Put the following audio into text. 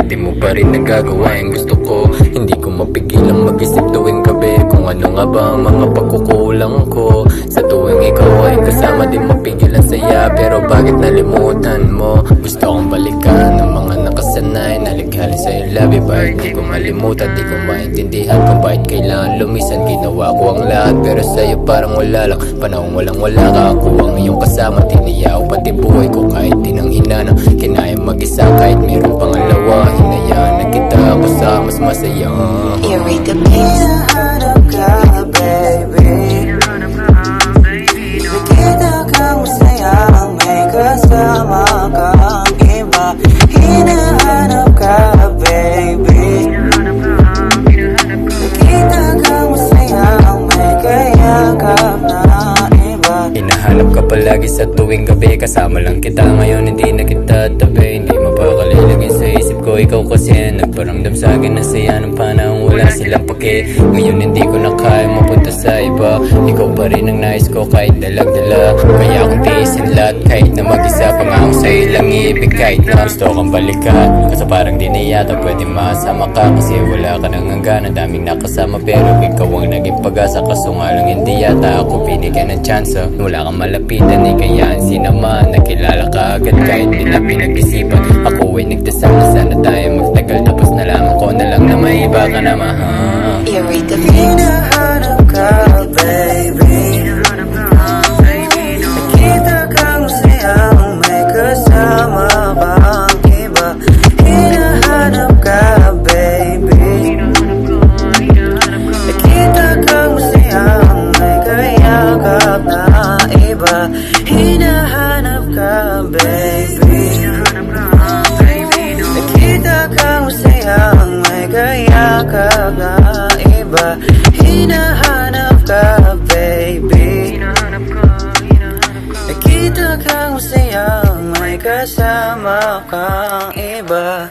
di mo pa rin nagagawa yung gusto ko. Hindi ko mapigilang mag-isip tuwing gabi kung ano nga ba ang mga pagkukulang ko. Sa tuwing ikaw ay kasama, di mapigilan saya. Pero bakit nalimutan mo? Gusto kong balikan ang mga nakasanay, nalighali sa iyong labi. Bakit di ko malimutan, di ko maintindihan kung bakit kailangan lumisan. Ginawa ko ang lahat pero sa'yo parang wala lang. Panahon walang wala ka, ako ang iyong kasama. Tiniyaw pati buhay ko kahit di nang hinana. Kinaya mag-isa kahit mayroong pangalawa. Hinayaan na kita ako sa mas masaya. You read the peace. Hinahanap ka, baby. Nakita kang masayang may kasama kang iba. Hinahanap ka, baby. Nakita kang masayang may kayakap na iba. Hinahanap ka palagi sa tuwing gabi. Kasama lang kita ngayon, hindi na kita tabi. Hindi mo pa kalilagin sa isip ko, ikaw kasi nagparamdam sa akin na saya ng panahon wala silang pake. Ngayon hindi ko na kaya mapunta sa iba. Ikaw pa rin ang nais ko kahit dalag-dala. Kaya akong tiisin lahat kahit na mag-isa. Pangako sa'yo lang ibig kahit na gusto kang balikan. Kasi parang di na yata pwede masama ka. Kasi wala ka nang hanggan, daming nakasama. Pero ikaw ang naging pag-asa. Kaso nga lang hindi yata ako binigyan ng chance. Wala kang malapitan, kayaan sinama. Nakilala ka agad kahit di na pinag-isipan. Ako ay nagdasal na sana tayo magtagal. Tapos nalaman ko na lang na may iba ka na mahal. You read the peace. Hinahanap ka, baby. Nakita kang masayang may kasama kang iba. Hinahanap ka, baby. Nakita kang masayang may kayakap na iba. Hinahanap ka, baby. Nakita kang masayang may kayakap na iba. Hinahanap ka, baby. Nakita kang masayang may kasama kang iba.